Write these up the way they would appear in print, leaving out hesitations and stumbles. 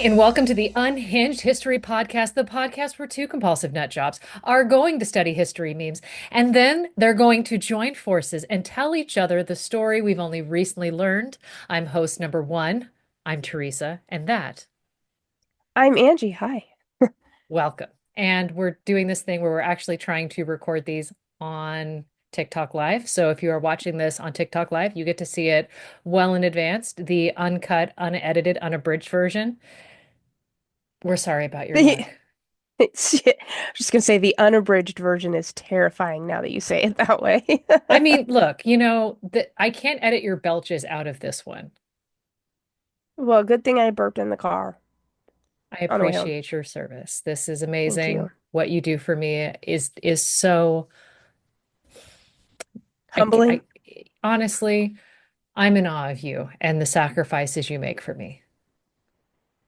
And welcome to the Unhinged History Podcast, the podcast where two compulsive nut jobs are going to study history memes, and then they're going to join forces and tell each other the story we've only recently learned. I'm host number one. I'm Theresa, and that, I'm Angie. Hi. welcome. And we're doing this thing where we're actually trying to record these on TikTok Live. So if you are watching this on TikTok Live, you get to see it well in advance, the uncut, unedited, unabridged version. We're sorry about your The, luck. I'm just gonna say the unabridged version is terrifying now that you say it that way. I mean, look, I can't edit your belches out of this one. Well, good thing I burped in the car I on the way home. appreciate your service. This is Thank amazing. you. What you do for me is so I Humbling. honestly, I'm in awe of you and the sacrifices you make for me.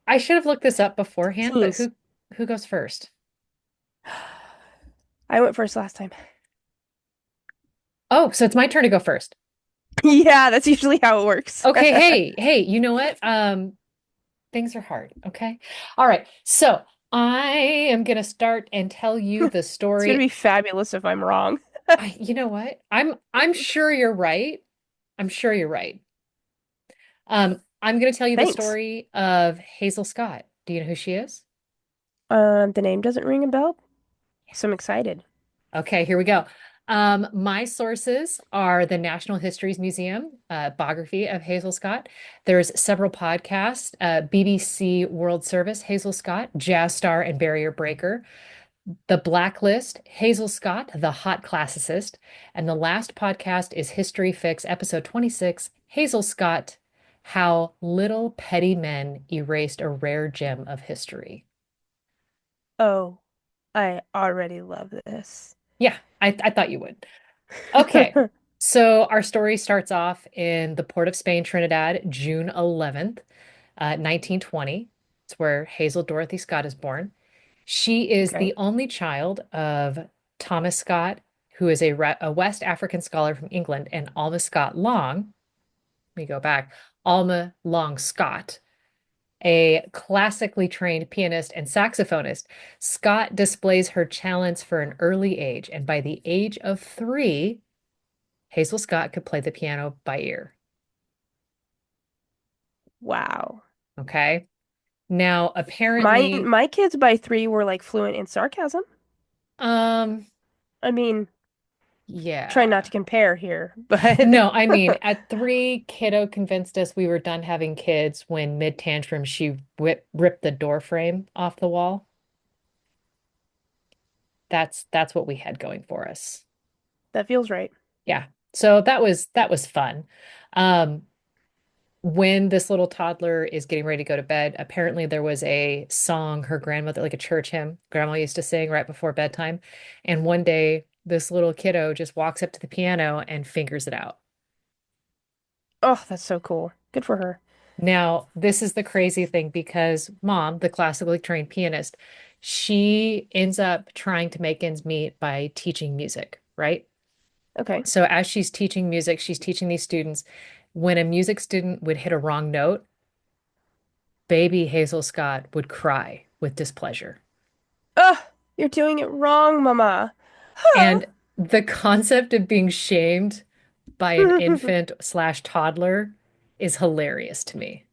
I should have looked this up beforehand, but Teens. who goes first? I went first last time. Oh, so it's my turn to go first. Yeah, that's usually how it works. Okay, hey, you know what? Things are hard, okay? All right. So, I am gonna start and tell you the It's gonna story. be fabulous if I'm wrong. You know what? I'm sure you're right. I'm sure you're right. I'm going to tell you the Thanks. story of Hazel Scott. Do you know who she is? The name doesn't ring a bell, so I'm excited. Okay, here we go. My sources are the National Histories Museum biography of Hazel Scott. There's several podcasts, BBC World Service, Hazel Scott, Jazz Star and Barrier Breaker, The Blacklist, Hazel Scott, The Hot Classicist, and the last podcast is History Fix, episode 26, Hazel Scott, How Little Petty Men Erased a Rare Gem of History. Oh, I already love this. Yeah, I thought you would. Okay, so our story starts off in the port of Spain, Trinidad, June 11th, 1920. It's where Hazel Dorothy Scott is born. She is Okay. the only child of Thomas Scott, who is a West African scholar from England, and Alma Scott Long. Let me go back. Alma Long Scott, a classically trained pianist and saxophonist. Scott displays her talents for an early age, and by the age of 3, Hazel Scott could play the piano by ear. Wow. Okay. Now, Mine, apparently, my kids by 3 were like fluent in sarcasm. um, I mean, try not yeah. to compare here, but No, I mean, at 3, kiddo convinced us we were done having kids when mid tantrum she ripped the door frame off the wall. That's what we had going for us. that feels right. Yeah. So that was fun. Um, when this little toddler is getting ready to go to bed, apparently there was a song her grandmother, like a church hymn, grandma used to sing right before bedtime. And one day this little kiddo just walks up to the piano and fingers it out. Oh, that's so cool. Good for her. Now, this is the crazy thing because mom, the classically trained pianist, she ends up trying to make ends meet by teaching music, right? Okay. So as she's teaching music, she's teaching these students. When a music student would hit a wrong note, baby Hazel Scott would cry with displeasure. Oh, you're doing it wrong, Mama. Huh. And the concept of being shamed by an infant slash toddler is hilarious to me,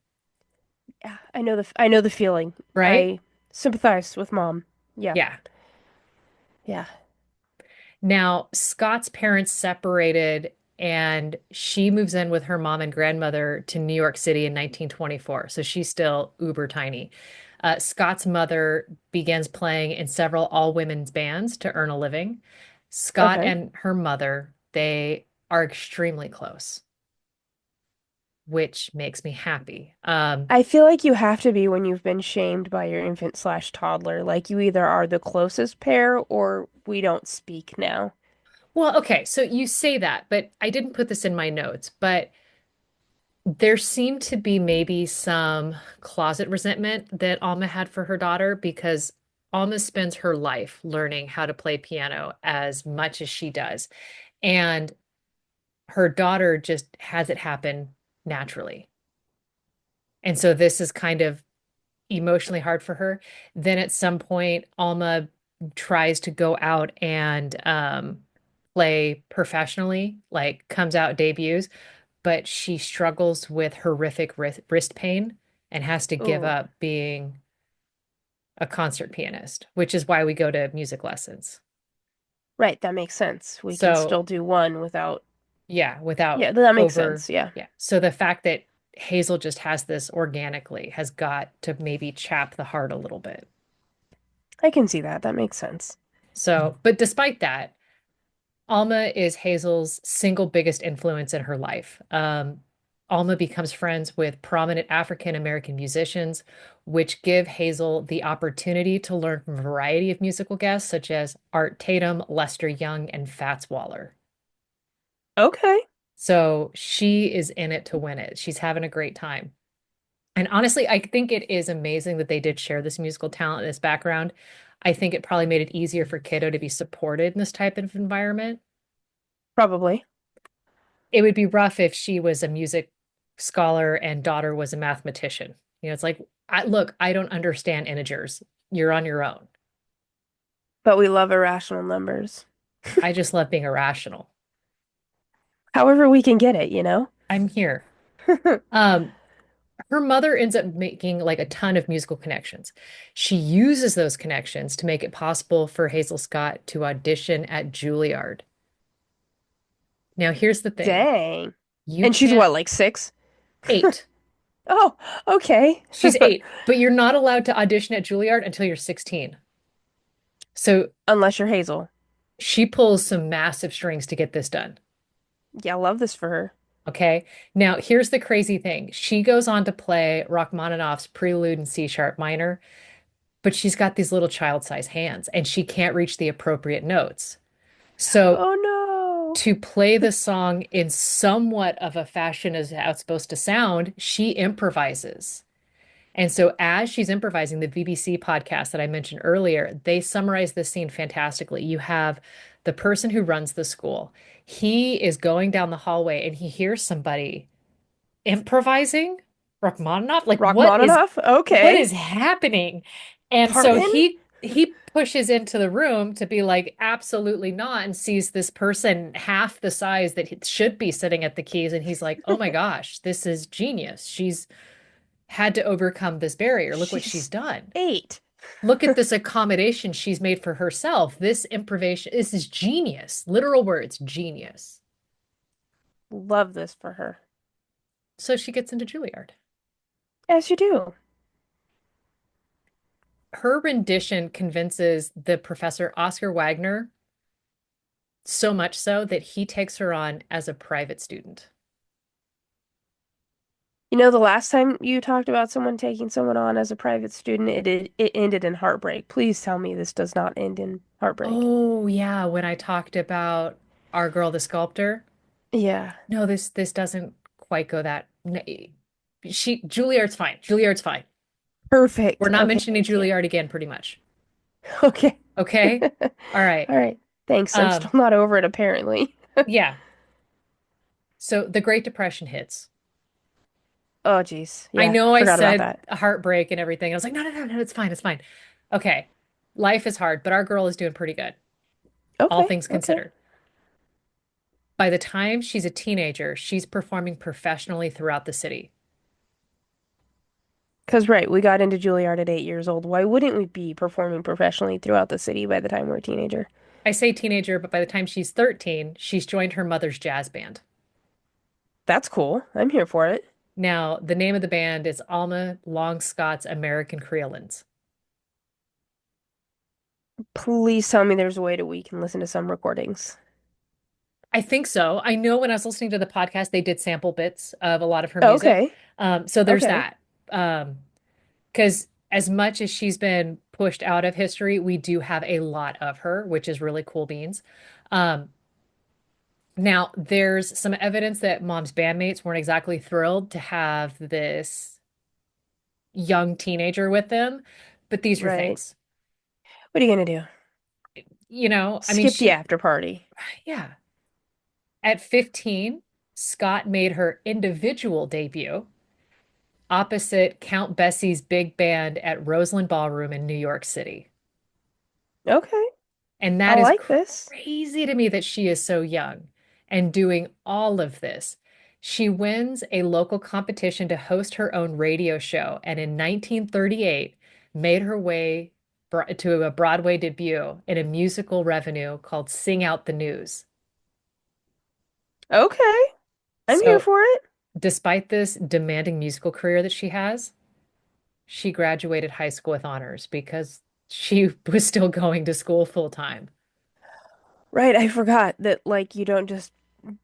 Yeah, I know the feeling. right? I sympathize with mom. Yeah. Yeah. Yeah. Now, Scott's parents separated and she moves in with her mom and grandmother to New York City in 1924. So she's still uber tiny. Scott's mother begins playing in several all women's bands to earn a living. Scott Okay. and her mother, they are extremely close, which makes me happy. I feel like you have to be when you've been shamed by your infant slash toddler. Like you either are the closest pair or we don't speak now. Well, okay, so you say that, but I didn't put this in my notes, but there seemed to be maybe some closet resentment that Alma had for her daughter because Alma spends her life learning how to play piano as much as she does. And her daughter just has it happen naturally. And so this is kind of emotionally hard for her. Then at some point, Alma tries to go out and play professionally, like comes out, debuts, but she struggles with horrific wrist pain and has to give Oh, up being a concert pianist, which is why we go to music lessons. right. That makes sense. We can So, still do one without. yeah, without Yeah, that makes over, sense. Yeah, yeah. So the fact that Hazel just has this organically has got to maybe chap the heart a little bit. I can see that. That makes sense. So, but despite that, Alma is Hazel's single biggest influence in her life. Alma becomes friends with prominent African American musicians, which give Hazel the opportunity to learn from a variety of musical guests, such as Art Tatum, Lester Young, and Fats Waller. Okay. So she is in it to win it. She's having a great time. And honestly, I think it is amazing that they did share this musical talent, this background. I think it probably made it easier for Kiddo to be supported in this type of environment. Probably. It would be rough if she was a music scholar and daughter was a mathematician. It's like, look, I don't understand integers. You're on your own. But we love irrational numbers. I just love being irrational. However we can get it. I'm here. Um, Her mother ends up making like a ton of musical connections. She uses those connections to make it possible for Hazel Scott to audition at Juilliard. Now, here's the thing. Dang. You And she's can't, what, like 6? 8. Oh, okay. She's 8, but you're not allowed to audition at Juilliard until you're 16. So Unless you're Hazel. she pulls some massive strings to get this done. Yeah, I love this for her. Okay. Now, here's the crazy thing. She goes on to play Rachmaninoff's Prelude in C sharp minor, but she's got these little child-sized hands and she can't reach the appropriate notes. So, Oh no. to play the song in somewhat of a fashion as how it's supposed to sound, she improvises. And so, as she's improvising, the BBC podcast that I mentioned earlier, they summarize this scene fantastically. You have the person who runs the school. He is going down the hallway and he hears somebody improvising Rachmaninoff. Like, Rachmaninoff? what Okay. is happening? And so Pardon? he pushes into the room to be like, absolutely not, and sees this person half the size that it should be sitting at the keys, and he's like, oh my gosh, this is genius. She's had to overcome this barrier. Look what she's She's done. 8. Look at this accommodation she's made for herself. This improvisation, this is genius. Literal words, genius. Love this for her. So she gets into Juilliard. As you do. Her rendition convinces the professor, Oscar Wagner, so much so that he takes her on as a private student. The last time you talked about someone taking someone on as a private student, it ended in heartbreak. Please tell me this does not end in heartbreak. Oh, yeah, when I talked about Our Girl the Sculptor. Yeah. No, this doesn't quite go that. Juilliard's fine. Juilliard's fine. We're Perfect. not Okay, mentioning thank you. Juilliard again, pretty much. Okay. Okay? All right. All right. Thanks. I'm still Um, not over it, apparently. yeah. So the Great Depression hits. Oh, geez. I Yeah, know I forgot about said that. heartbreak and everything. I was like, no, no, no, no, it's fine, it's fine. Okay. Life is hard, but our girl is doing pretty good, all Okay, things okay. considered. By the time she's a teenager, she's performing professionally throughout the city. Because, right, we got into Juilliard at 8 years old. Why wouldn't we be performing professionally throughout the city by the time we're a teenager? I say teenager, but by the time she's 13, she's joined her mother's jazz band. That's cool. I'm here for it. Now, the name of the band is Alma Long Scott's American Creolins. Please tell me there's a way that we can listen to some recordings. I think so. I know when I was listening to the podcast, they did sample bits of a lot of her music. Okay, So there's okay. that. Because as much as she's been pushed out of history, we do have a lot of her, which is really cool beans. Um, Now, there's some evidence that mom's bandmates weren't exactly thrilled to have this young teenager with them, but these are Right. things. What are you gonna do? I mean, Skip the after party. yeah. At 15, Scott made her individual debut opposite Count Bessie's big band at Roseland Ballroom in New York City. Okay. And I that is like this. crazy to me that she is so young and doing all of this. She wins a local competition to host her own radio show, and in 1938 made her way to a Broadway debut in a musical revenue called Sing Out the News. Okay. I'm here So, for it. despite this demanding musical career that she has, she graduated high school with honors because she was still going to school full time. Right, I forgot that like you don't just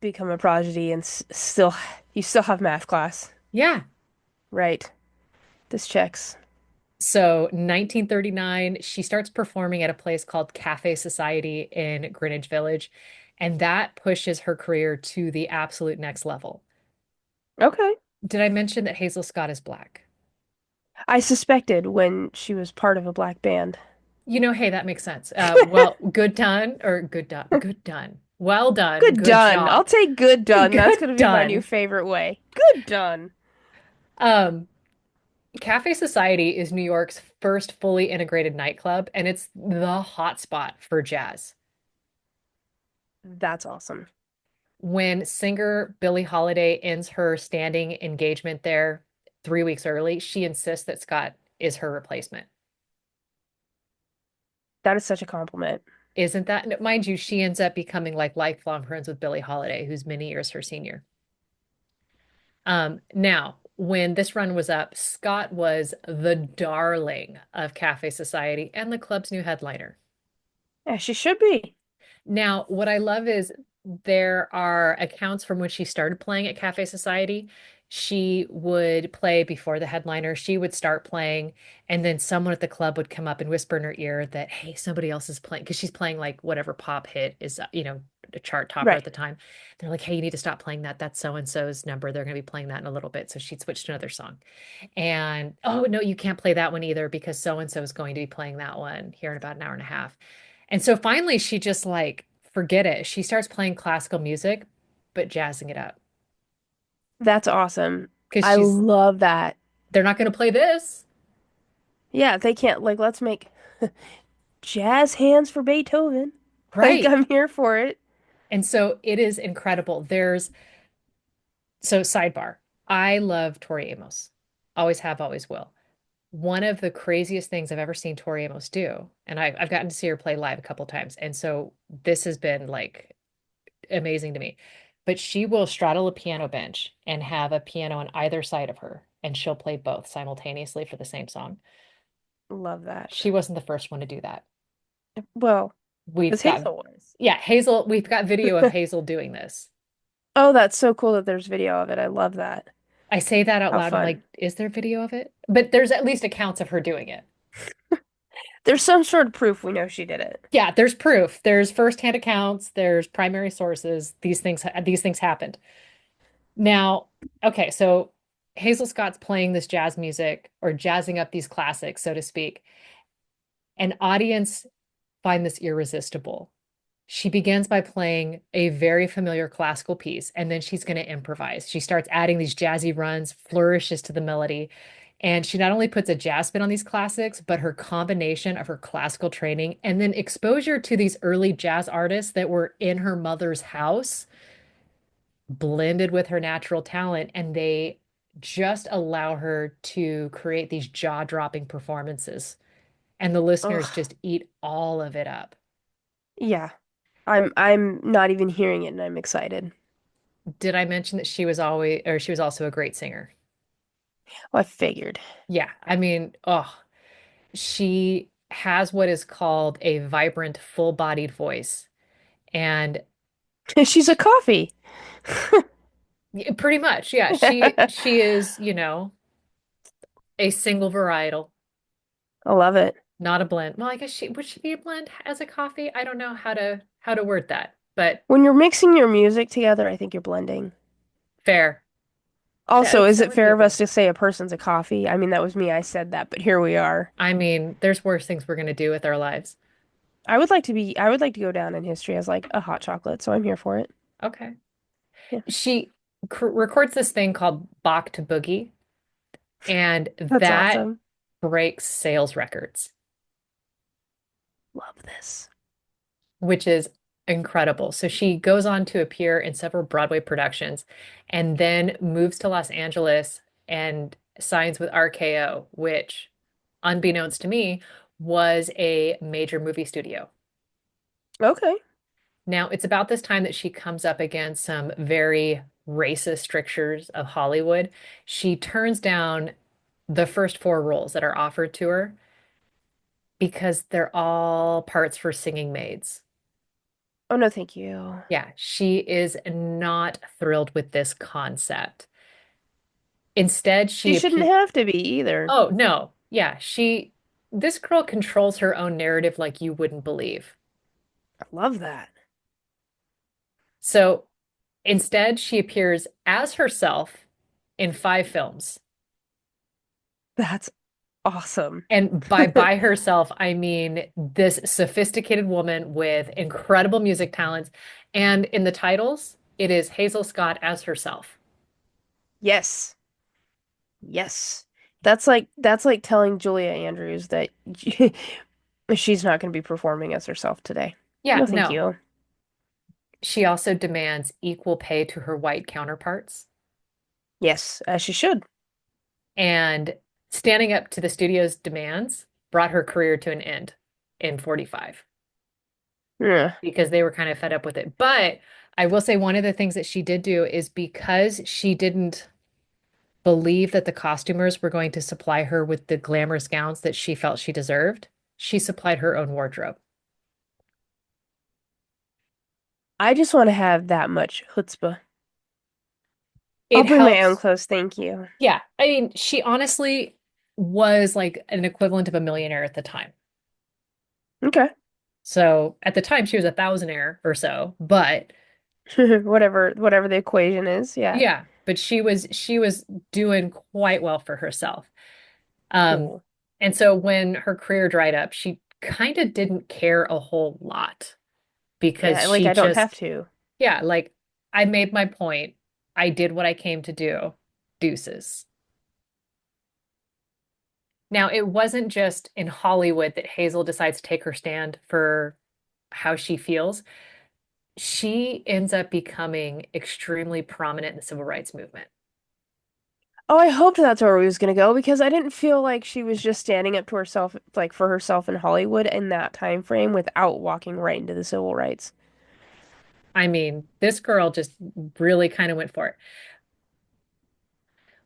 become a prodigy and still you still have math class. Yeah. Right. This checks. So, 1939, she starts performing at a place called Cafe Society in Greenwich Village, and that pushes her career to the absolute next level. Okay. Did I mention that Hazel Scott is black? I suspected when she was part of a black band. Hey, that makes sense. Well, good done, or good done, good done. Well done, Good good done. I'll job. take good done. That's Good gonna be my new done. favorite way. Good done. Um, Cafe Society is New York's first fully integrated nightclub, and it's the hotspot for jazz. That's awesome. When singer Billie Holiday ends her standing engagement there 3 weeks early, she insists that Scott is her replacement. That is such a compliment. Isn't that, no, mind you, she ends up becoming like lifelong friends with Billie Holiday, who's many years her senior. Now, when this run was up, Scott was the darling of Cafe Society and the club's new headliner. Yeah, she should be. Now, what I love is there are accounts from when she started playing at Cafe Society. She would play before the headliner. She would start playing, and then someone at the club would come up and whisper in her ear that, hey, somebody else is playing, because she's playing like whatever pop hit is, a chart topper at Right. the time. They're like, hey, you need to stop playing that. That's so and so's number. They're going to be playing that in a little bit. So she'd switch to another song. And oh, no, you can't play that one either because so and so is going to be playing that one here in about an hour and a half. And so finally, she just like, forget it. She starts playing classical music, but jazzing it up That's awesome. because I love that. they're not going to play this. Yeah, they can't like let's make jazz hands for Beethoven. Like Right. I'm here for it. And so it is incredible. So sidebar, I love Tori Amos. Always have, always will. One of the craziest things I've ever seen Tori Amos do, and I've gotten to see her play live a couple times. And so this has been like amazing to me. But she will straddle a piano bench and have a piano on either side of her, and she'll play both simultaneously for the same song. Love that. She wasn't the first one to do that. Well, We've this got, Hazel was. yeah, Hazel, we've got video of Hazel doing this. Oh, that's so cool that there's video of it. I love that. I say that out How loud. I'm like, fun. is there video of it? But there's at least accounts of her doing it. There's some sort of proof we know she did it. Yeah, there's proof. There's firsthand accounts. There's primary sources. These things happened. Now, okay, so Hazel Scott's playing this jazz music or jazzing up these classics, so to speak. An audience find this irresistible. She begins by playing a very familiar classical piece, and then she's going to improvise. She starts adding these jazzy runs, flourishes to the melody. And she not only puts a jazz spin on these classics, but her combination of her classical training and then exposure to these early jazz artists that were in her mother's house blended with her natural talent. And they just allow her to create these jaw-dropping performances. And the listeners Ugh. just eat all of it up. Yeah. I'm not even hearing it and I'm excited. Did I mention that she was also a great singer? Oh, I figured. Yeah. I mean, oh, she has what is called a vibrant, full-bodied voice. And She's a sh coffee. yeah, pretty much, yeah, she is, a single varietal, I love it. not a blend. Well, I guess she would she be a blend as a coffee? I don't know how to word that, but When you're mixing your music together, I think you're blending. fair. Also, is That it would be fair a of us blend. to say a person's a coffee? I mean, that was me. I said that, but here we are. I mean, there's worse things we're gonna do with our lives. I would like to go down in history as like a hot chocolate, so I'm here for it. Okay. Yeah. She records this thing called Bach to Boogie. And That's that awesome. breaks sales records, Love this. which is incredible. So she goes on to appear in several Broadway productions and then moves to Los Angeles and signs with RKO, which, unbeknownst to me, was a major movie studio. Okay. Now, it's about this time that she comes up against some very racist strictures of Hollywood. She turns down the first four roles that are offered to her because they're all parts for singing maids. Oh no, thank you. Yeah, she is not thrilled with this concept. Instead, She she shouldn't appears. have to be either. Oh, no. Yeah, this girl controls her own narrative like you wouldn't believe. I love that. So instead, she appears as herself in five films. That's awesome. And by herself, I mean this sophisticated woman with incredible music talents. And in the titles, it is Hazel Scott as herself. Yes. Yes. That's like telling Julia Andrews that she's not going to be performing as herself today. Yeah, No, thank no. you. She also demands equal pay to her white counterparts. Yes, as she should. And standing up to the studio's demands brought her career to an end in 45 Yeah. because they were kind of fed up with it. But I will say one of the things that she did do is because she didn't believe that the costumers were going to supply her with the glamorous gowns that she felt she deserved, she supplied her own wardrobe. I just want to have that much chutzpah. I'll It bring my own helps. clothes, thank you. Yeah. I mean, she honestly was like an equivalent of a millionaire at the time. Okay. So at the time, she was a thousandaire or so, but Whatever the equation is. Yeah. yeah, but she was doing quite well for herself. Um, Cool. and so when her career dried up, she kind of didn't care a whole lot because Yeah, like she I don't have just, to. yeah, like I made my point. I did what I came to do. Deuces. Now, it wasn't just in Hollywood that Hazel decides to take her stand for how she feels. She ends up becoming extremely prominent in the civil rights movement. Oh, I hoped that's where we was gonna go because I didn't feel like she was just standing up to herself, like for herself in Hollywood in that time frame without walking right into the civil rights. I mean, this girl just really kind of went for it.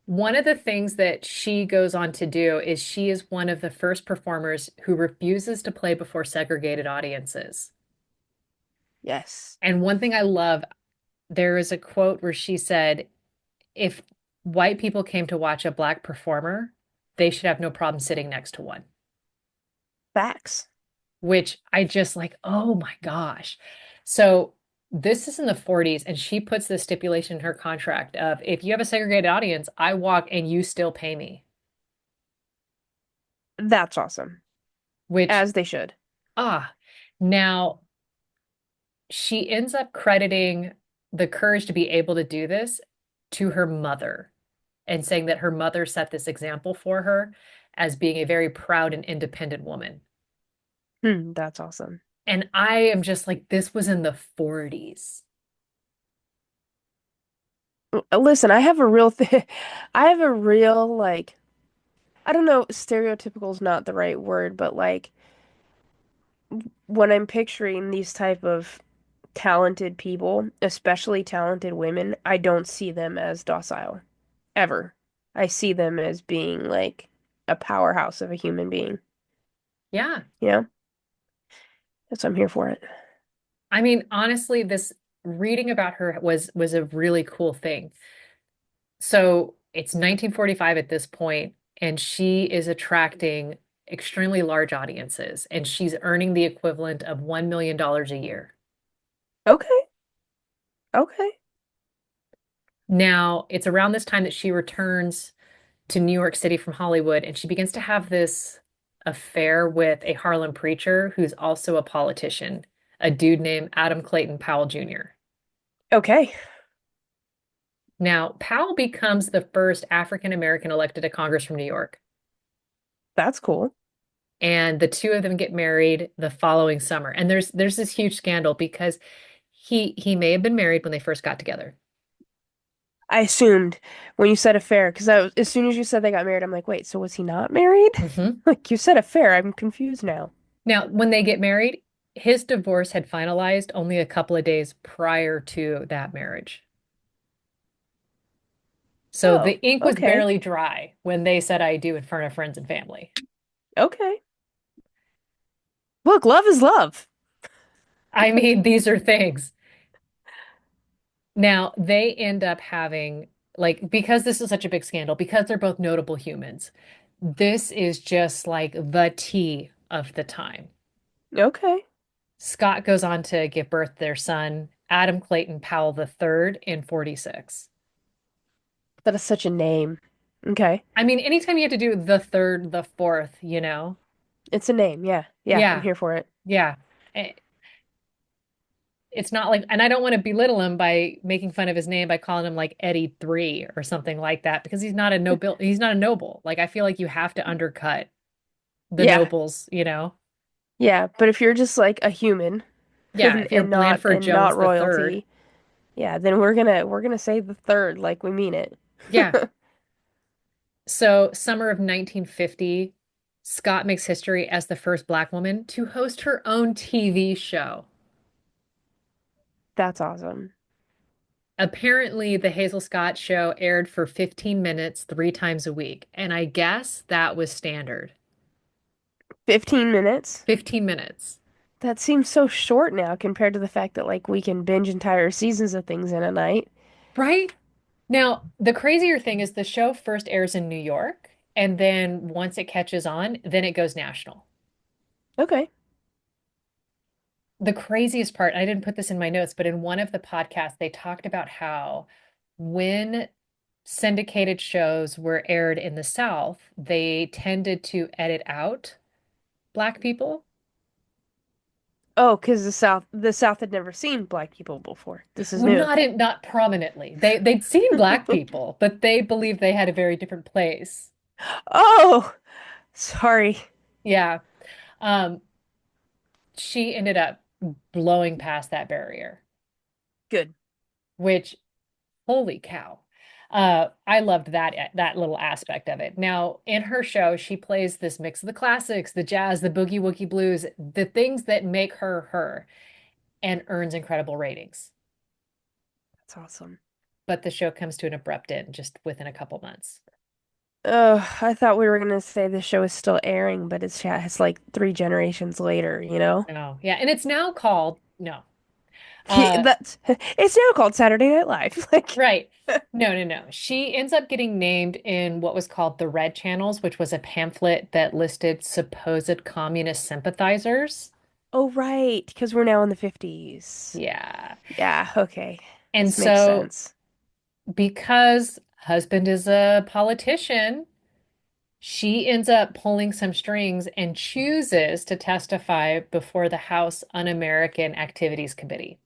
One of the things that she goes on to do is she is one of the first performers who refuses to play before segregated audiences. Yes. And one thing I love, there is a quote where she said, if white people came to watch a black performer, they should have no problem sitting next to one, Facts. which I just like, oh my gosh. So this is in the 40s, and she puts this stipulation in her contract of if you have a segregated audience, I walk and you still pay me, That's awesome. which, As they should. ah, now she ends up crediting the courage to be able to do this to her mother and saying that her mother set this example for her as being a very proud and independent woman. That's awesome. And I am just like, this was in the 40s. Listen, I have a real thing. I have a real like I don't know, stereotypical is not the right word, but like when I'm picturing these type of talented people, especially talented women, I don't see them as docile ever. I see them as being like a powerhouse of a human being, Yeah. you know? That's why I'm here for it. I mean, honestly, this reading about her was a really cool thing. So it's 1945 at this point, and she is attracting extremely large audiences, and she's earning the equivalent of $1 million a year. Okay, okay. Now, it's around this time that she returns to New York City from Hollywood, and she begins to have this affair with a Harlem preacher who's also a politician, a dude named Adam Clayton Powell Jr. Okay. Now, Powell becomes the first African American elected to Congress from New York. That's cool. And the two of them get married the following summer. And there's this huge scandal because he may have been married when they first got together. I assumed when you said affair, because as soon as you said they got married, I'm like, wait, so was he not married? Hmm. Like you said affair, I'm confused now. Now, when they get married, his divorce had finalized only a couple of days prior to that marriage. So Oh, the ink was okay. barely dry when they said I do in front of friends and family. Okay. Look, love is love. I mean, these are things. Now, they end up having, like, because this is such a big scandal, because they're both notable humans, this is just like the tea of the time. Okay. Scott goes on to give birth to their son, Adam Clayton Powell III, in 46. That is such a name. Okay. I mean, anytime you have to do the third, the fourth, you know? It's a name. Yeah. Yeah, I'm Yeah, here for it. yeah. Eh, It's not like, and I don't want to belittle him by making fun of his name by calling him like Eddie III or something like that because he's not a noble. Like I feel like you have to undercut the Yeah. nobles, you know? Yeah, but if you're just like a human Yeah, if you're Blandford and not Jones the third. royalty, yeah, then we're gonna say the third like we mean it. Yeah. So, summer of 1950, Scott makes history as the first Black woman to host her own TV show. That's awesome. Apparently, the Hazel Scott show aired for 15 minutes 3 times a week, and I guess that was standard. 15 minutes? 15 minutes. That seems so short now compared to the fact that like we can binge entire seasons of things in a night. Right? Now, the crazier thing is the show first airs in New York, and then once it catches on, then it goes national. Okay. The craziest part, I didn't put this in my notes, but in one of the podcasts, they talked about how when syndicated shows were aired in the South, they tended to edit out Black people. Oh, because the South had never seen black people before. This is Well, new. not prominently. They'd seen Black people, but they believed they had a very different place. Oh, sorry. Yeah. Um, she ended up blowing past that barrier, Good. which holy cow. I loved that little aspect of it. Now, in her show, she plays this mix of the classics, the jazz, the boogie woogie blues, the things that make her her, and earns incredible ratings. That's awesome. But the show comes to an abrupt end just within a couple months. I thought we were gonna say the show is still airing, but it's like 3 generations later, you know? Oh, yeah. And it's now called, no. Yeah, Uh, that's it's now called Saturday Night Live. Like, right. No, no, no. She ends up getting named in what was called the Red Channels, which was a pamphlet that listed supposed communist sympathizers. oh right, because we're now in the 50s. Yeah. Yeah, okay. And This makes so sense. because husband is a politician, she ends up pulling some strings and chooses to testify before the House Un-American Activities Committee.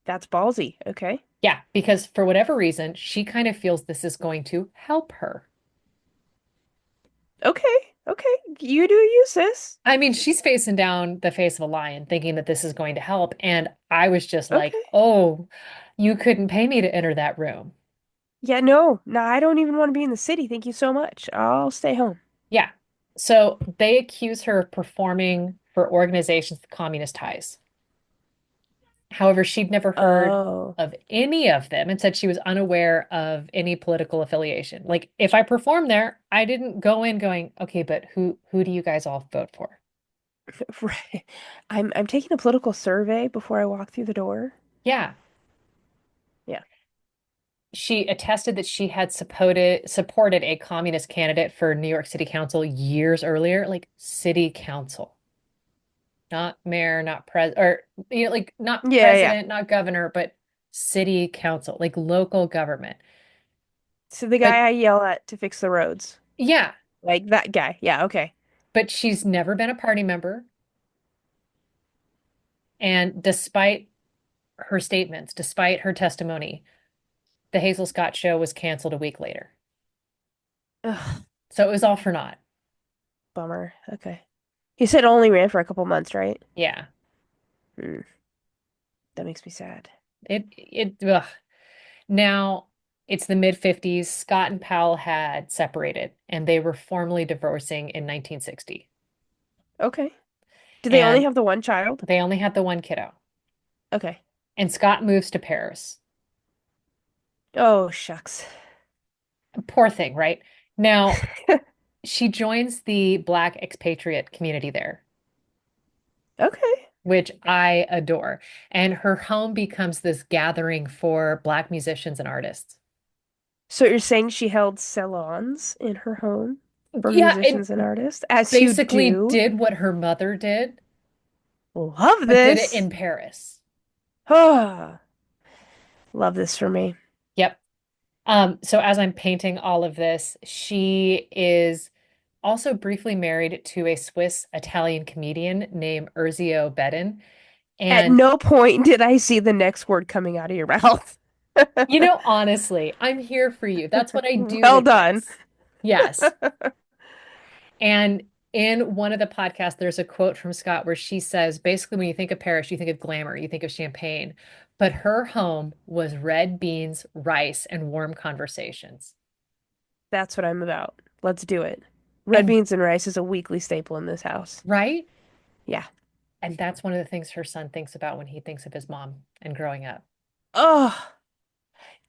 That's ballsy. Okay. Yeah, because for whatever reason, she kind of feels this is going to help her. Okay. Okay. You do you, sis. I mean, she's facing down the face of a lion, thinking that this is going to help. And I was just like, Okay. oh, you couldn't pay me to enter that room. Yeah, no. No, I don't even want to be in the city. Thank you so much. I'll stay home. Yeah. So they accuse her of performing for organizations with communist ties. However, she'd never heard Oh. of any of them and said she was unaware of any political affiliation. Like if I performed there, I didn't go in going, okay, but who do you guys all vote for? Right. I'm taking a political survey before I walk through the door. Yeah. Yeah. She attested that she had supported a communist candidate for New York City Council years earlier, like city council, not mayor, not or like not Yeah, yeah. president, not governor, but city council, like local government. So the But guy I yell at to fix the roads. yeah, Like that guy. Yeah, okay. but she's never been a party member. And despite her statements, despite her testimony, The Hazel Scott show was canceled a week later. Ugh, So it was all for naught. bummer. Okay. You said it only ran for a couple months, right? Yeah. Hmm, that makes me sad. Ugh. Now it's the mid 50s. Scott and Powell had separated and they were formally divorcing in 1960. Okay. Do they only And have the one child? they only had the one kiddo. Okay. And Scott moves to Paris. Oh, shucks. Poor thing, right? Now she joins the Black expatriate community there, Okay. which I adore. And her home becomes this gathering for Black musicians and artists. So you're saying she held salons in her home for Yeah, it musicians and artists, as you basically do? did what her mother did, Love but did it this. in Paris. Ah, love this for me. Yep. So as I'm painting all of this, she is also briefly married to a Swiss Italian comedian named Erzio Bedin. At And no point did I see the next word coming out of your mouth. honestly, I'm here for you. That's what I do Well with done. this. Yes. And in one of the podcasts, there's a quote from Scott where she says, basically, when you think of Paris, you think of glamour, you think of champagne. But her home was red beans, rice, and warm conversations. That's what I'm about. Let's do it. Red And beans and rice is a weekly staple in this house. right? Yeah. And that's one of the things her son thinks about when he thinks of his mom and growing up. Oh,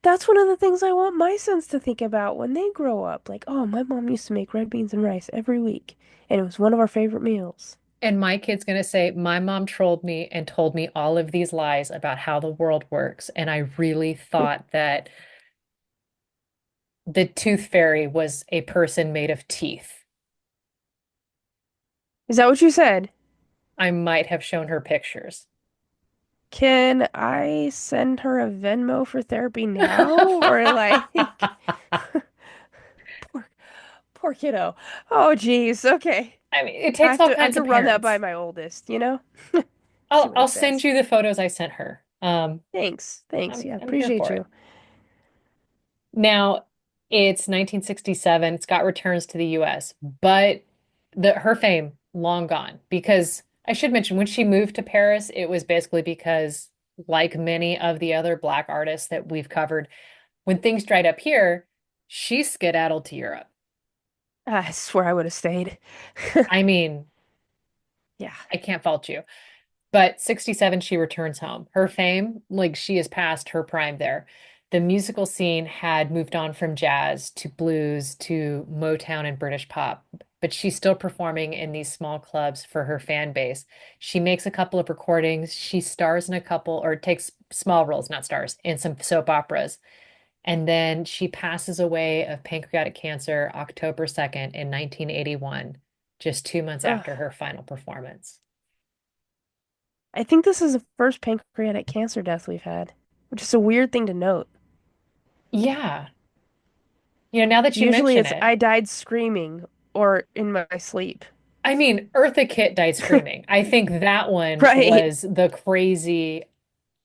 that's one of the things I want my sons to think about when they grow up. Like, oh, my mom used to make red beans and rice every week, and it was one of our favorite meals. And my kid's going to say, my mom trolled me and told me all of these lies about how the world works. And I really thought that the tooth fairy was a person made of teeth. Is that what you said? I might have shown her pictures. Can I send her a Venmo for therapy now? Or like, poor, poor kiddo. Oh, geez. Okay. I mean, it takes all I have kinds to of run that by parents. my oldest, you know? See I'll what he I'll send says. you the photos I sent her. Thanks. Thanks. Yeah, I'm here appreciate for you. it. Now, it's 1967. Scott returns to the US, but her fame long gone because I should mention when she moved to Paris, it was basically because, like many of the other Black artists that we've covered, when things dried up here, she skedaddled to Europe. I swear I would have stayed. I mean, Yeah. I can't fault you. But 67, she returns home. Her fame, like she is past her prime there. The musical scene had moved on from jazz to blues to Motown and British pop, but she's still performing in these small clubs for her fan base. She makes a couple of recordings. She stars in a couple, or takes small roles, not stars, in some soap operas. And then she passes away of pancreatic cancer October 2nd in 1981, just 2 months Ugh. after her final performance. I think this is the first pancreatic cancer death we've had, which is a weird thing to note. Yeah. Now that you Usually mention it's it, I died screaming or in my sleep. I mean, Eartha Kitt died screaming. I think that one Right. was the crazy,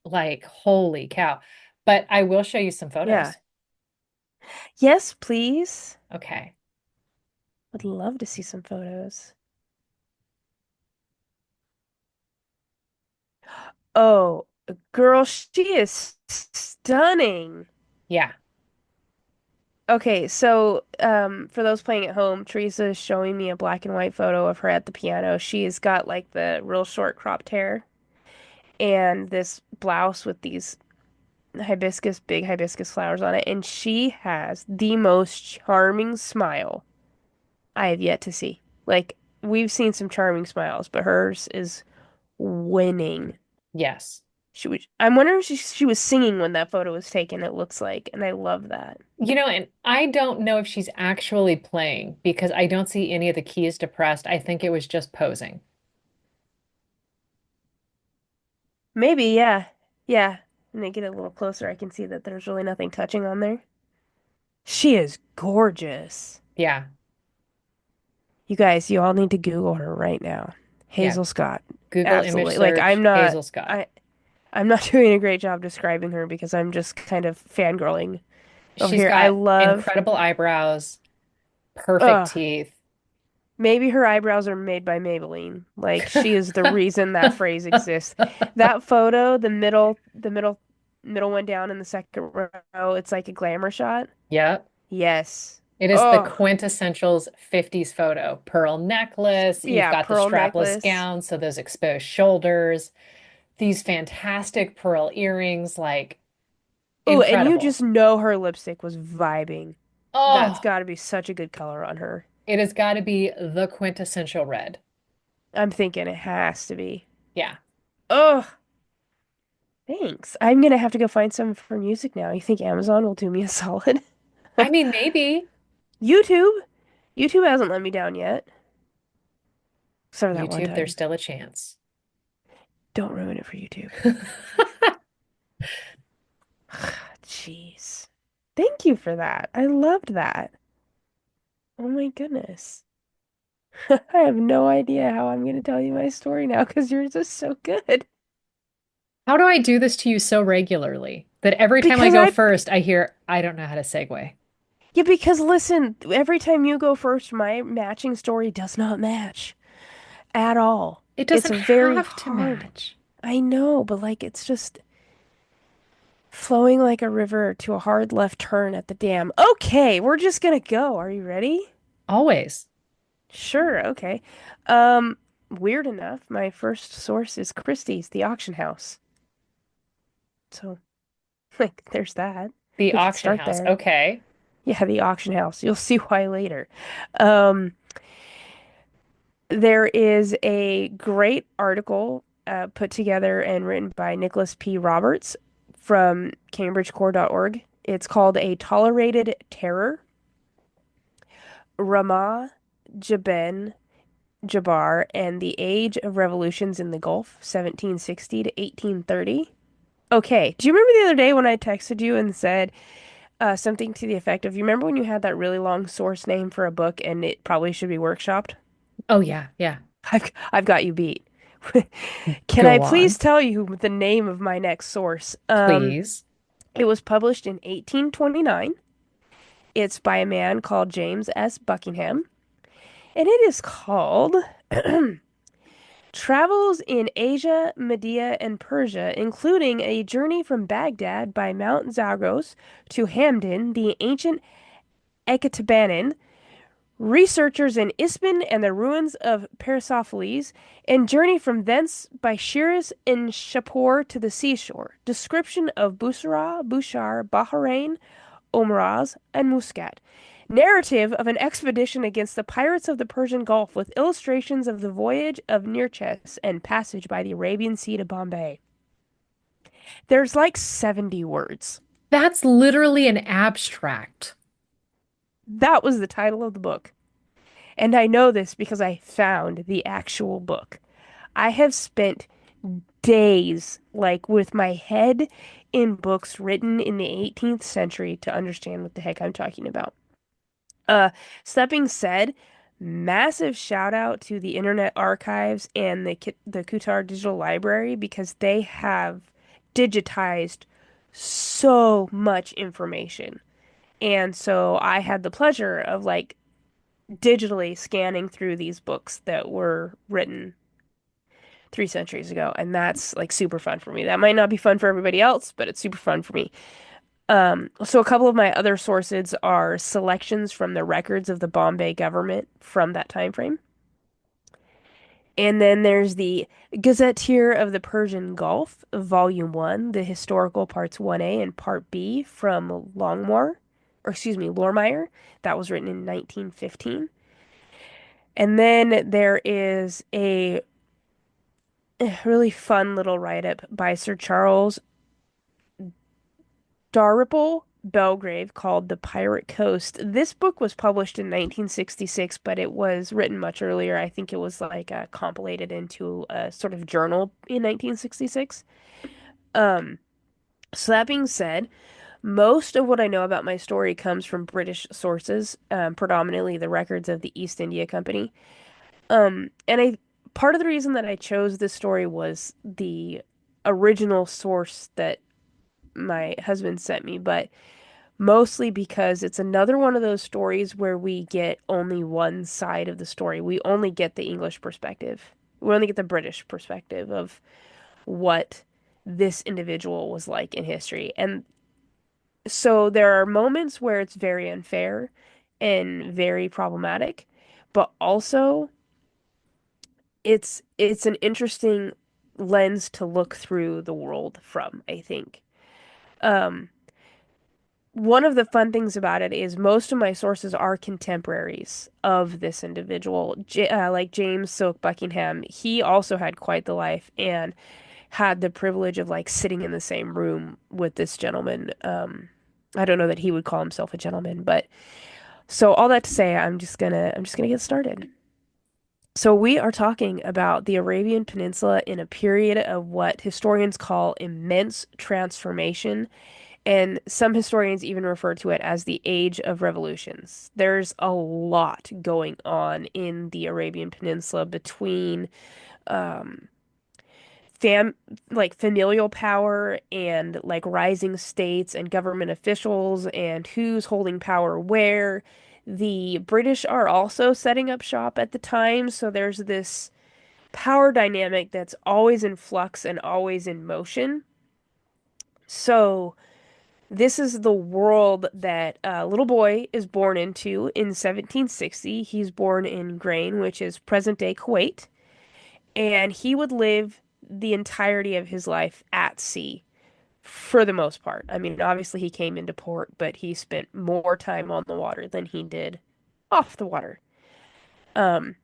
like, holy cow. But I will show you some Yeah. photos. Yes, please. Okay. Would love to see some photos. Oh, girl, she is stunning. Yeah. Okay, so for those playing at home, Teresa is showing me a black and white photo of her at the piano. She's got like the real short cropped hair and this blouse with these big hibiscus flowers on it, and she has the most charming smile I have yet to see. Like, we've seen some charming smiles, but hers is winning. Yes. I'm wondering if she was singing when that photo was taken, it looks like, and I love that. And I don't know if she's actually playing because I don't see any of the keys depressed. I think it was just posing. Maybe, yeah. Yeah. And they get a little closer, I can see that there's really nothing touching on there. She is gorgeous. Yeah. You guys, you all need to Google her right now. Yeah. Hazel Scott. Google image Absolutely. Like search Hazel Scott. I'm not doing a great job describing her because I'm just kind of fangirling over She's here. I got love, incredible eyebrows, perfect ugh, teeth. maybe her eyebrows are made by Maybelline. Like she is the reason that phrase exists. That photo, middle one down in the second row, it's like a glamour shot. Yep. Yes. It is the Oh, quintessential 50s photo. Pearl necklace, you've yeah, got the pearl strapless necklace. gown, so those exposed shoulders, these fantastic pearl earrings, like Oh, and you incredible. just know her lipstick was vibing. That's Oh, got to be such a good color on her. it has got to be the quintessential red. I'm thinking it has to be. Yeah. Oh, thanks. I'm gonna have to go find some for music now. You think Amazon will do me a solid? I mean, maybe YouTube? YouTube hasn't let me down yet. Except for that one YouTube, there's time. still a chance. Don't ruin it for YouTube. Jeez. Thank you for that. I loved that. Oh my goodness. I have no idea how I'm gonna tell you my story now because yours is so good. How do I do this to you so regularly that every time I Because go I first, I hear, I don't know how to segue? Yeah, because listen, every time you go first, my matching story does not match at all. It It's doesn't a very have to hard. match. I know, but like it's just flowing like a river to a hard left turn at the dam. Okay, we're just gonna go. Are you ready? Always. Sure, okay. Um, Weird enough, my first source is Christie's, the auction house. So, like, there's that. The We can auction start house. there. Okay. Yeah, the auction house. You'll see why later. Um, There is a great article put together and written by Nicholas P. Roberts from cambridgecore.org. It's called A Tolerated Terror, Rahmah ibn Jabir and the Age of Revolutions in the Gulf, 1760 to 1830. Okay, do you remember the other day when I texted you and said something to the effect of, you remember when you had that really long source name for a book and it probably should be workshopped? Oh, yeah. Yeah. I've got you beat. Can I Go please on, tell you the name of my next source? please. It was published in 1829. It's by a man called James S. Buckingham, and it is called Travels in Asia, Media, and Persia, including a journey from Baghdad by Mount Zagros to Hamdan, the ancient Ecbatana, researchers in Ispan and the ruins of Persepolis, and journey from thence by Shiraz and Shapur to the seashore. Description of Busra, Bushar, Bahrain, Omraz, and Muscat. Narrative of an expedition against the pirates of the Persian Gulf with illustrations of the voyage of Nearchus and passage by the Arabian Sea to Bombay. There's like 70 words. That's literally an abstract. That was the title of the book. And I know this because I found the actual book. I have spent days like with my head in books written in the 18th century to understand what the heck I'm talking about. Uh, so that being said, massive shout out to the Internet Archives and the Qatar Digital Library because they have digitized so much information. And so I had the pleasure of like digitally scanning through these books that were written 3 centuries ago, and that's like super fun for me. That might not be fun for everybody else, but it's super fun for me. So a couple of my other sources are selections from the records of the Bombay government from that time frame. And then there's the Gazetteer of the Persian Gulf, Volume 1, the historical parts 1A and Part B from Lormeyer. That was written in 1915. And then there is a really fun little write-up by Sir Charles Dalrymple Belgrave called The Pirate Coast. This book was published in 1966, but it was written much earlier. I think it was like compilated into a sort of journal in 1966. Um, so that being said, most of what I know about my story comes from British sources, predominantly the records of the East India Company. And I part of the reason that I chose this story was the original source that my husband sent me, but mostly because it's another one of those stories where we get only one side of the story. We only get the English perspective. We only get the British perspective of what this individual was like in history. And so there are moments where it's very unfair and very problematic, but also it's an interesting lens to look through the world from, I think. Um, One of the fun things about it is most of my sources are contemporaries of this individual. Like James Silk Buckingham, he also had quite the life and had the privilege of like sitting in the same room with this gentleman. I don't know that he would call himself a gentleman, but so all that to say, I'm just gonna get started. So we are talking about the Arabian Peninsula in a period of what historians call immense transformation, and some historians even refer to it as the Age of Revolutions. There's a lot going on in the Arabian Peninsula between um, fam like familial power and like rising states and government officials and who's holding power where. The British are also setting up shop at the time, so there's this power dynamic that's always in flux and always in motion. So this is the world that a little boy is born into in 1760. He's born in Grain, which is present-day Kuwait, and he would live the entirety of his life at sea for the most part. I mean, obviously he came into port, but he spent more time on the water than he did off the water. Um,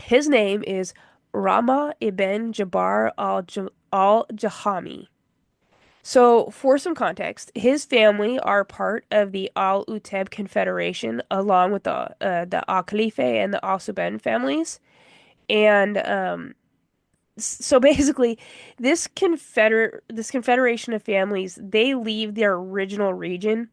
his name is Rahmah ibn Jabir al-Jalhami. So, for some context, his family are part of the Al Uteb Confederation, along with the Al Khalifa and the Al Suban families. And so basically, this confederation of families, they leave their original region,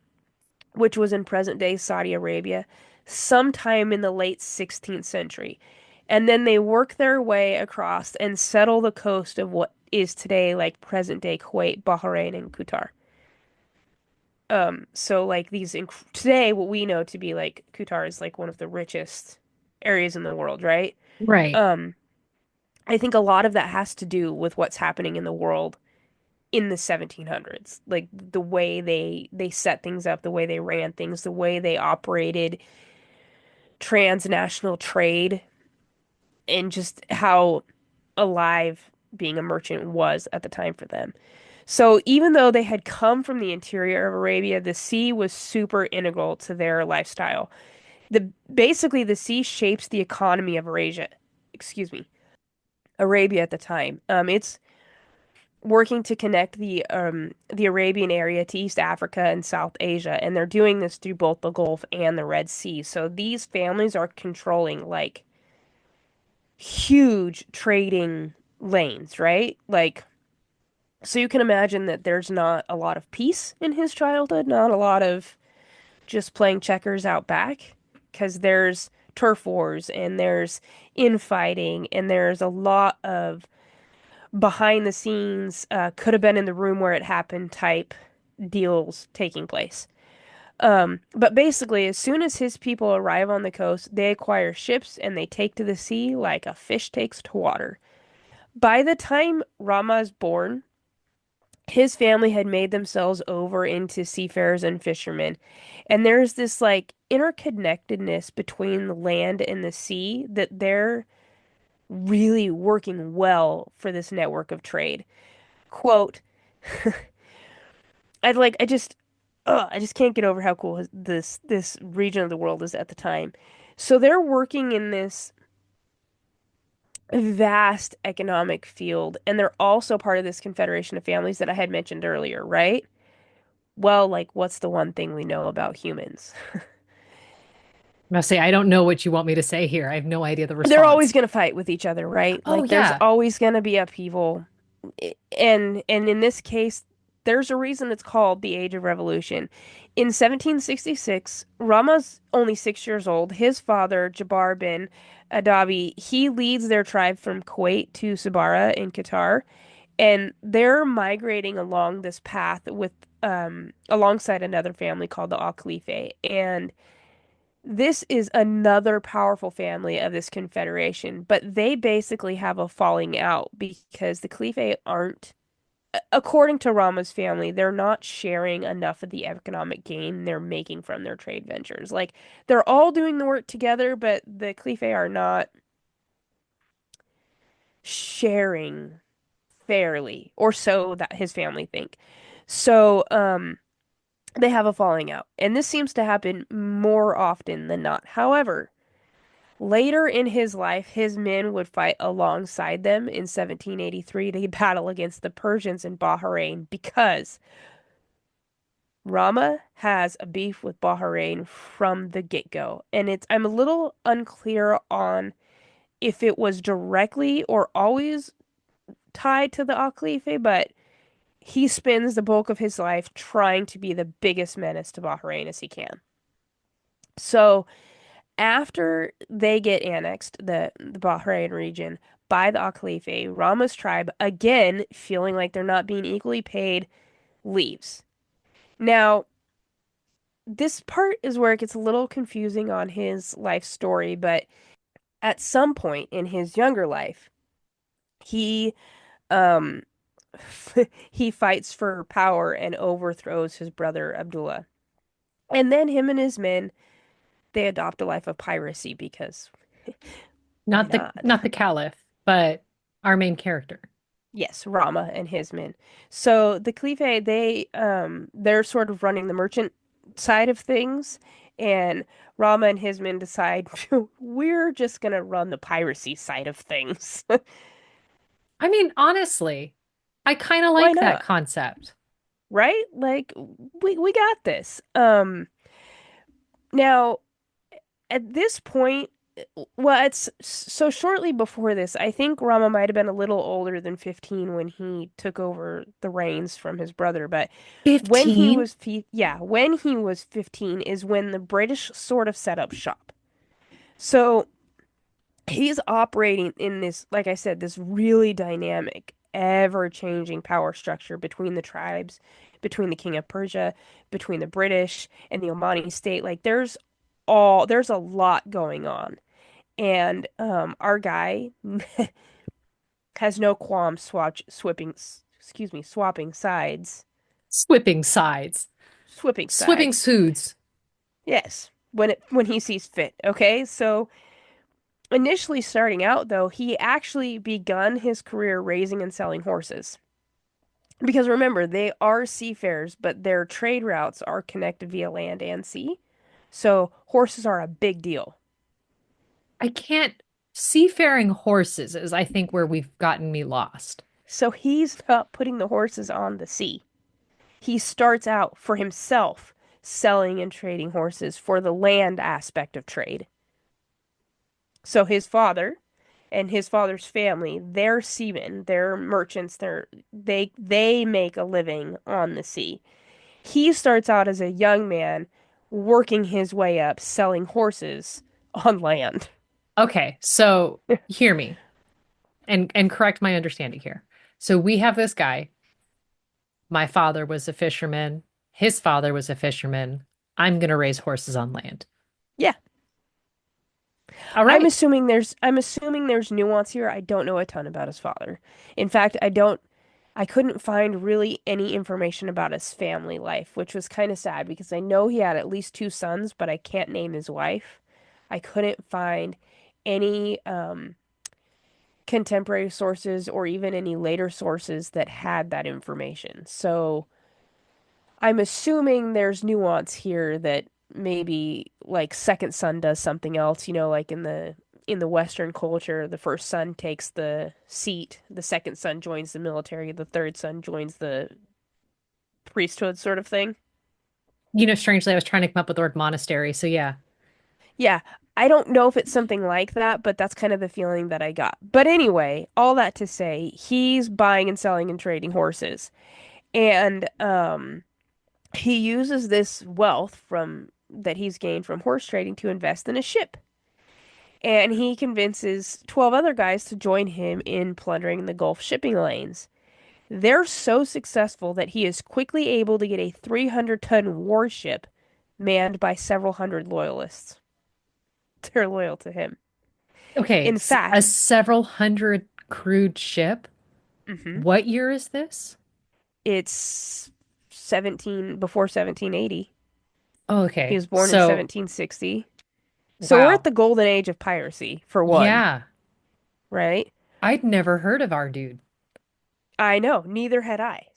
which was in present-day Saudi Arabia, sometime in the late 16th century. And then they work their way across and settle the coast of what is today like present-day Kuwait, Bahrain, and Qatar. So like today, what we know to be like Qatar is like one of the richest areas in the world, right? Right. Um, I think a lot of that has to do with what's happening in the world in the 1700s, like the way they set things up, the way they ran things, the way they operated transnational trade, and just how alive being a merchant was at the time for them. So even though they had come from the interior of Arabia, the sea was super integral to their lifestyle. Basically the sea shapes the economy of Eurasia. Excuse me, Arabia at the time. It's working to connect the Arabian area to East Africa and South Asia, and they're doing this through both the Gulf and the Red Sea. So these families are controlling like huge trading lanes, right? Like so you can imagine that there's not a lot of peace in his childhood, not a lot of just playing checkers out back, because there's turf wars and there's infighting and there's a lot of behind the scenes, could have been in the room where it happened type deals taking place. But basically, as soon as his people arrive on the coast, they acquire ships and they take to the sea like a fish takes to water. By the time Rama is born, his family had made themselves over into seafarers and fishermen. And there's this like interconnectedness between the land and the sea that they're really working well for this network of trade. Quote, I just can't get over how cool this region of the world is at the time. So they're working in this vast economic field, and they're also part of this confederation of families that I had mentioned earlier, right? Well, like, what's the one thing we know about humans? I'm gonna say, I don't know what you want me to say here. I have no idea the They're always response. going to fight with each other, right? Oh, Like, there's yeah. always going to be upheaval. And in this case, there's a reason it's called the Age of Revolution. In 1766, Rama's only 6 years old. His father, Jabbar bin Adabi, he leads their tribe from Kuwait to Sabara in Qatar, And they're migrating along this path with alongside another family called the al-Khalifa. And this is another powerful family of this confederation, but they basically have a falling out because the Khalifa aren't, according to Rama's family, they're not sharing enough of the economic gain they're making from their trade ventures. Like they're all doing the work together, but the Khalifa are not sharing fairly, or so that his family think. So, they have a falling out, and this seems to happen more often than not. However, later in his life, his men would fight alongside them in 1783 to battle against the Persians in Bahrain because Rama has a beef with Bahrain from the get-go. And I'm a little unclear on if it was directly or always tied to the Al Khalifa, but he spends the bulk of his life trying to be the biggest menace to Bahrain as he can. So after they get annexed, the Bahrain region, by the Al Khalifa, Rama's tribe, again, feeling like they're not being equally paid, leaves. Now, this part is where it gets a little confusing on his life story, but at some point in his younger life, he um he fights for power and overthrows his brother Abdullah. And then him and his men, they adopt a life of piracy because why Not the not? not the caliph, but our main character. Yes, Rama and his men. So the Cleave, they're sort of running the merchant side of things, and Rama and his men decide we're just gonna run the piracy side of things. I mean, honestly, I kind of Why like that not? concept. Right? Like we got this. Now at this point, well, it's so shortly before this, I think Rama might have been a little older than 15 when he took over the reins from his brother, but $15? when he was 15 is when the British sort of set up shop. So he's operating in this, like I said, this really dynamic, ever-changing power structure between the tribes, between the King of Persia, between the British and the Omani state. Like there's a lot going on. And our guy has no qualms swapping sides. Swipping sides. Swapping Swipping sides. suits. Yes, when he sees fit. Okay, so initially starting out though, he actually begun his career raising and selling horses. Because remember, they are seafarers, but their trade routes are connected via land and sea. So horses are a big deal. I can't. Seafaring horses is, I think, where we've gotten me lost. So he's not putting the horses on the sea. He starts out for himself selling and trading horses for the land aspect of trade. So his father and his father's family, they're seamen, they're merchants, they make a living on the sea. He starts out as a young man working his way up selling horses on land. Okay, so hear me and correct my understanding here. So we have this guy. My father was a fisherman. His father was a fisherman. I'm going to raise horses on land. Yeah, All right. I'm assuming there's nuance here. I don't know a ton about his father. In fact, I couldn't find really any information about his family life, which was kind of sad because I know he had at least two sons, but I can't name his wife. I couldn't find any contemporary sources or even any later sources that had that information. So I'm assuming there's nuance here that maybe like second son does something else, like in the Western culture, the first son takes the seat, the second son joins the military, the third son joins the priesthood sort of thing. Strangely, I was trying to come up with the word monastery. So yeah. Yeah, I don't know if it's something like that, but that's kind of the feeling that I got. But anyway, all that to say, he's buying and selling and trading horses. And he uses this wealth from that he's gained from horse trading to invest in a ship. And he convinces 12 other guys to join him in plundering the Gulf shipping lanes. They're so successful that he is quickly able to get a 300-ton warship manned by several hundred loyalists. They're loyal to him. Okay, In a fact, several hundred crewed ship. mhm, What year is this? it's 17 before 1780. He Okay, was born in so 1760. So we're at wow. the golden age of piracy, for one, Yeah, right? I'd never heard of our dude. I know, neither had I.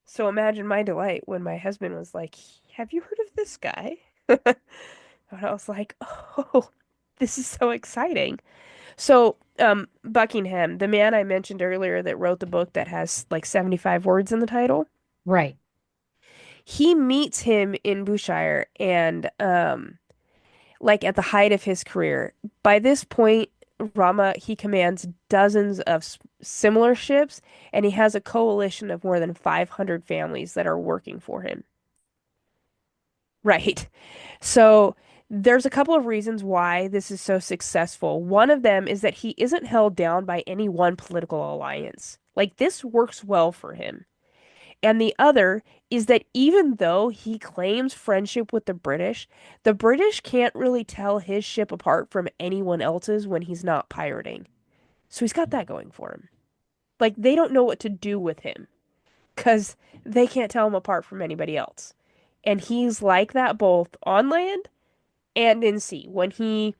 So imagine my delight when my husband was like, "Have you heard of this guy?" And I was like, "Oh, this is so exciting." So, Buckingham, the man I mentioned earlier that wrote the book that has like 75 words in the title, Right. he meets him in Bushire and like at the height of his career. By this point, Rama, he commands dozens of similar ships, and he has a coalition of more than 500 families that are working for him. Right. So there's a couple of reasons why this is so successful. One of them is that he isn't held down by any one political alliance. Like this works well for him. And the other is that even though he claims friendship with the British can't really tell his ship apart from anyone else's when he's not pirating. So he's got that going for him. Like they don't know what to do with him because they can't tell him apart from anybody else. And he's like that both on land and in sea. When he,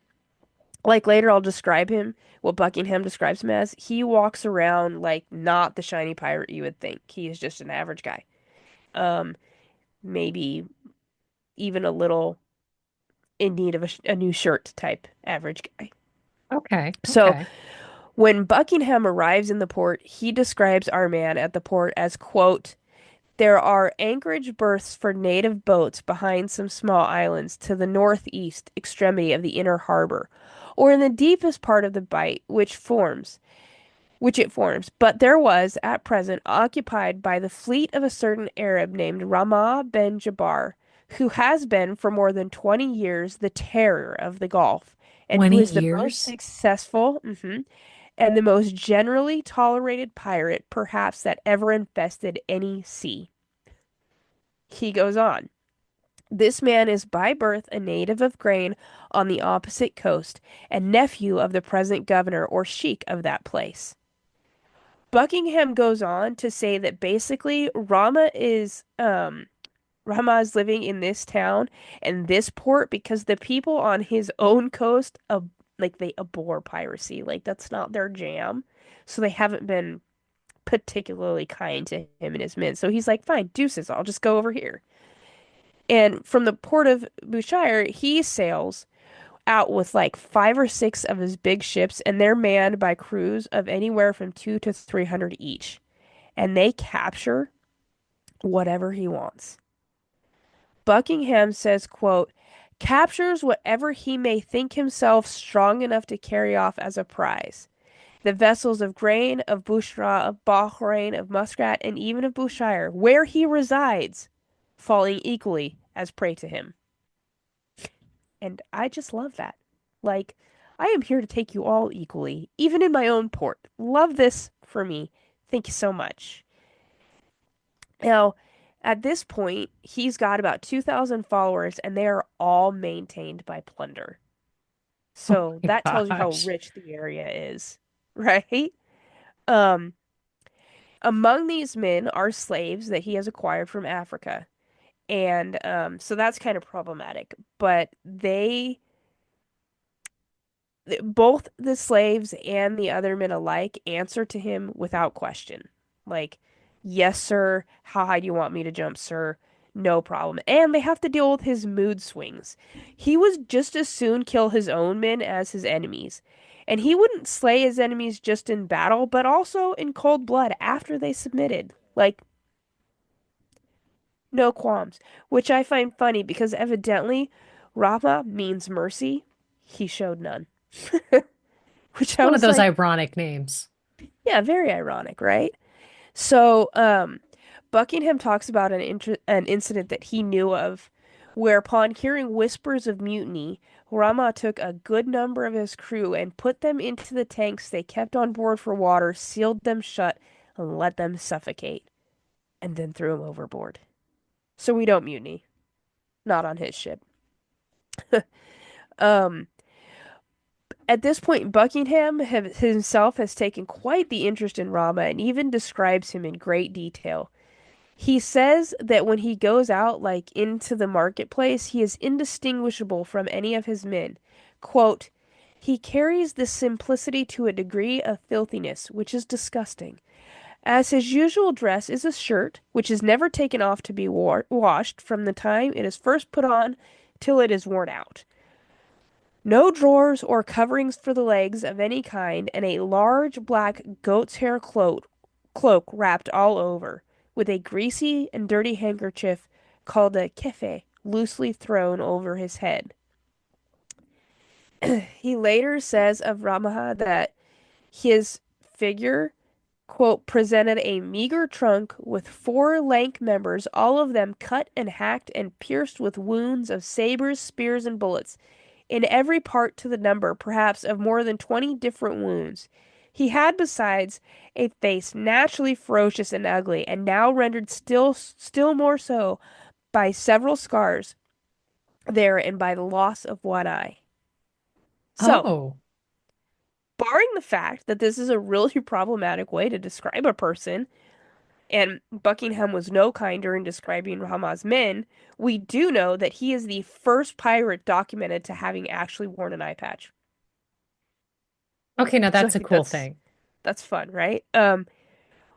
like later I'll describe him, what Buckingham describes him as, he walks around like not the shiny pirate you would think. He is just an average guy. Um, maybe even a little in need of a new shirt type average guy. Okay. So Okay. when Buckingham arrives in the port, he describes our man at the port as, quote, there are anchorage berths for native boats behind some small islands to the northeast extremity of the inner harbor, or in the deepest part of the bight which it forms, but there was, at present, occupied by the fleet of a certain Arab named Rahmah ibn Jabir, who has been for more than 20 years the terror of the Gulf, and who 20 is the most years? successful, and the most generally tolerated pirate perhaps that ever infested any sea. He goes on. This man is by birth a native of Grain on the opposite coast, and nephew of the present governor or sheik of that place. Buckingham goes on to say that basically Rama is living in this town and this port because the people on his own coast like they abhor piracy. Like that's not their jam. So they haven't been particularly kind to him and his men. So he's like, fine, deuces, I'll just go over here. And from the port of Bushire, he sails out with like 5 or 6 of his big ships, and they're manned by crews of anywhere from 200 to 300 each. And they capture whatever he wants. Buckingham says, quote, captures whatever he may think himself strong enough to carry off as a prize. The vessels of Grain, of Bushra, of Bahrain, of Muscat, and even of Bushire, where he resides, falling equally as prey to him. And I just love that. Like, I am here to take you all equally, even in my own port. Love this for me. Thank you so much. Now, at this point, he's got about 2,000 followers, and they are all maintained by plunder. Oh So my that tells you how gosh. rich the area is, right? Um, Among these men are slaves that he has acquired from Africa. And so that's kind of problematic. But both the slaves and the other men alike answer to him without question. Like, yes, sir. How high do you want me to jump, sir? No problem. And they have to deal with his mood swings. He would just as soon kill his own men as his enemies. And he wouldn't slay his enemies just in battle, but also in cold blood after they submitted. Like, no qualms. Which I find funny because evidently Rama means mercy. He showed none. Which I One of was those like, ironic names. yeah, very ironic, right? So, Buckingham talks about an incident that he knew of, where upon hearing whispers of mutiny, Rama took a good number of his crew and put them into the tanks they kept on board for water, sealed them shut, and let them suffocate, and then threw him overboard. So we don't mutiny. Not on his ship. Um, at this point, Buckingham himself has taken quite the interest in Rama and even describes him in great detail. He says that when he goes out, like into the marketplace, he is indistinguishable from any of his men. Quote, he carries this simplicity to a degree of filthiness which is disgusting. As his usual dress is a shirt, which is never taken off to be washed from the time it is first put on till it is worn out. No drawers or coverings for the legs of any kind, and a large black goat's hair cloak wrapped all over, with a greasy and dirty handkerchief called a kefe loosely thrown over his head. He later says of Ramaha that his figure, quote, presented a meager trunk with four lank members, all of them cut and hacked and pierced with wounds of sabers, spears, and bullets, in every part to the number, perhaps, of more than 20 different wounds. He had, besides, a face naturally ferocious and ugly, and now rendered still more so by several scars there and by the loss of one eye. So, Oh, barring the fact that this is a really problematic way to describe a person, and Buckingham was no kinder in describing Rahma's men, we do know that he is the first pirate documented to having actually worn an eye patch. okay. Now So I that's a think cool thing. that's fun, right?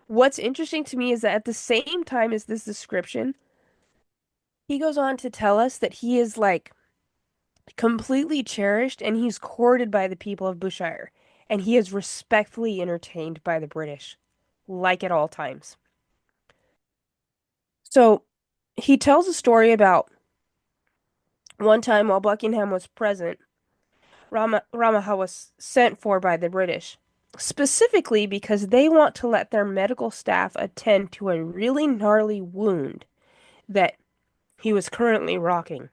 What's interesting to me is that at the same time as this description, he goes on to tell us that he is like completely cherished and he's courted by the people of Bushire, and he is respectfully entertained by the British, like at all times. So he tells a story about one time while Buckingham was present, Ramaha was sent for by the British, specifically because they want to let their medical staff attend to a really gnarly wound that he was currently rocking.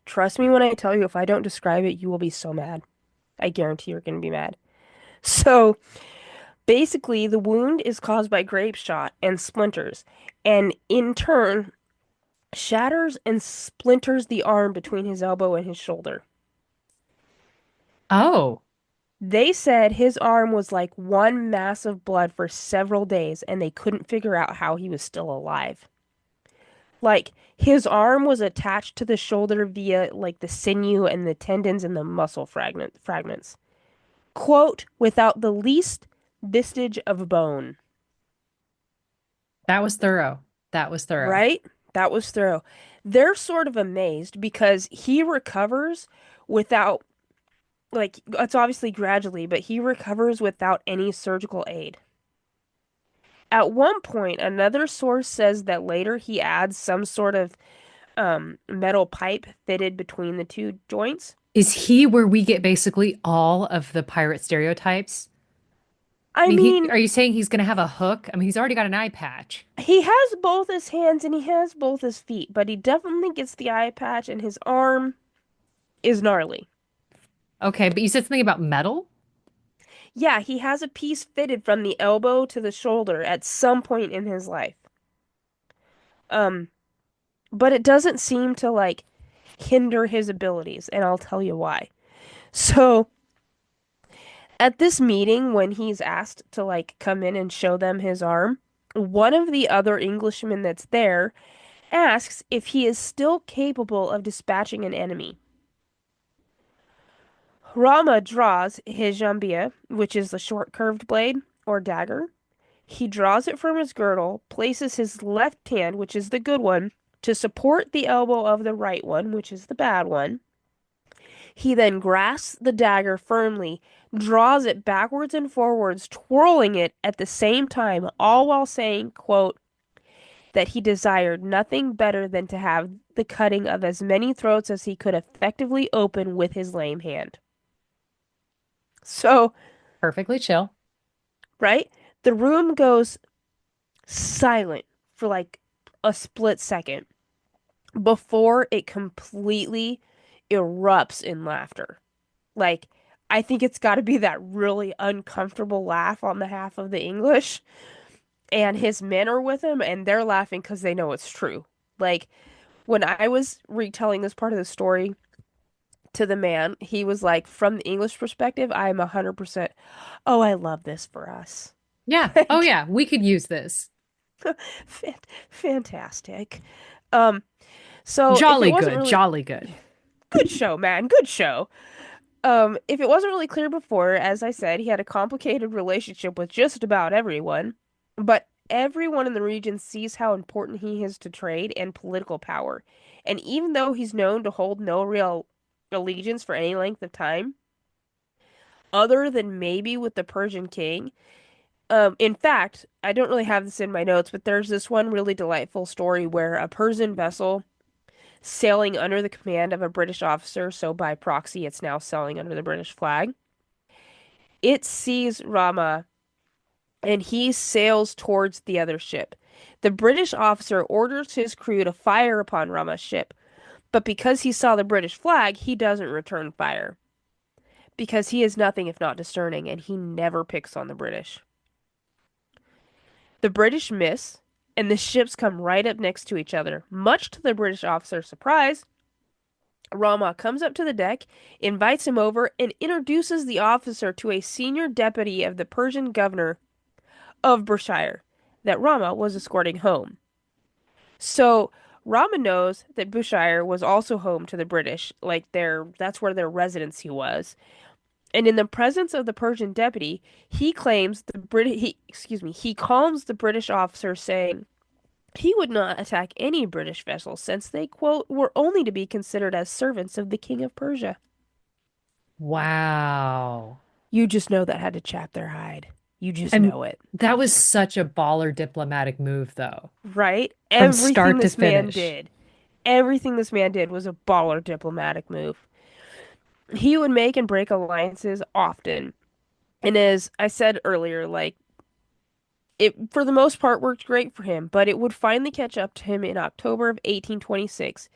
Trust me when I tell you, if I don't describe it, you will be so mad. I guarantee you're going to be mad. So basically, the wound is caused by grape shot and splinters, and in turn, shatters and splinters the arm between his elbow and his shoulder. Oh, They said his arm was like one mass of blood for several days, and they couldn't figure out how he was still alive. Like, his arm was attached to the shoulder via like the sinew and the tendons and the muscle fragments. Quote, without the least vestige of bone. that was thorough. That was thorough. Right? That was thorough. They're sort of amazed because he recovers without, like, it's obviously gradually, but he recovers without any surgical aid. At one point, another source says that later he adds some sort of metal pipe fitted between the two joints. Is he where we get basically all of the pirate stereotypes? I I mean, mean, are you saying he's going to have a hook? I mean, he's already got an eye patch. he has both his hands and he has both his feet, but he definitely gets the eye patch and his arm is gnarly. Okay, but you said something about metal? Yeah, he has a piece fitted from the elbow to the shoulder at some point in his life. Um, but it doesn't seem to like hinder his abilities, and I'll tell you why. So, at this meeting, when he's asked to like come in and show them his arm, one of the other Englishmen that's there asks if he is still capable of dispatching an enemy. Rama draws his jambia, which is the short curved blade or dagger. He draws it from his girdle, places his left hand, which is the good one, to support the elbow of the right one, which is the bad one. He then grasps the dagger firmly, draws it backwards and forwards, twirling it at the same time, all while saying, quote, that he desired nothing better than to have the cutting of as many throats as he could effectively open with his lame hand. So, Perfectly chill. right? The room goes silent for like a split second before it completely erupts in laughter. Like, I think it's got to be that really uncomfortable laugh on the half of the English. And his men are with him, and they're laughing because they know it's true. Like, when I was retelling this part of the story to the man, he was like, from the English perspective, I'm 100%, oh, I love this for us. Yeah. Oh, Like, yeah. We could use this. fantastic. Um, so if it Jolly wasn't good. really Jolly good. good show, man, good show. If it wasn't really clear before, as I said, he had a complicated relationship with just about everyone, but everyone in the region sees how important he is to trade and political power. And even though he's known to hold no real allegiance for any length of time, other than maybe with the Persian king, in fact, I don't really have this in my notes, but there's this one really delightful story where a Persian vessel sailing under the command of a British officer, so by proxy, it's now sailing under the British flag. It sees Rahmah and he sails towards the other ship. The British officer orders his crew to fire upon Rahmah's ship, but because he saw the British flag, he doesn't return fire because he is nothing if not discerning and he never picks on the British. The British miss, and the ships come right up next to each other. Much to the British officer's surprise, Rahmah comes up to the deck, invites him over, and introduces the officer to a senior deputy of the Persian governor of Berkshire that Rahmah was escorting home. So Rahmah knows that Berkshire was also home to the British, like that's where their residency was. And in the presence of the Persian deputy, he claims the Brit he excuse me, he calms the British officer saying he would not attack any British vessels since they, quote, were only to be considered as servants of the King of Persia. Wow. You just know that had to chap their hide. You just And know it. that was such a baller diplomatic move, though, Right? from Everything start to this man finish. did. Everything this man did was a baller diplomatic move. He would make and break alliances often. And as I said earlier, like it for the most part worked great for him, but it would finally catch up to him in October of 1826.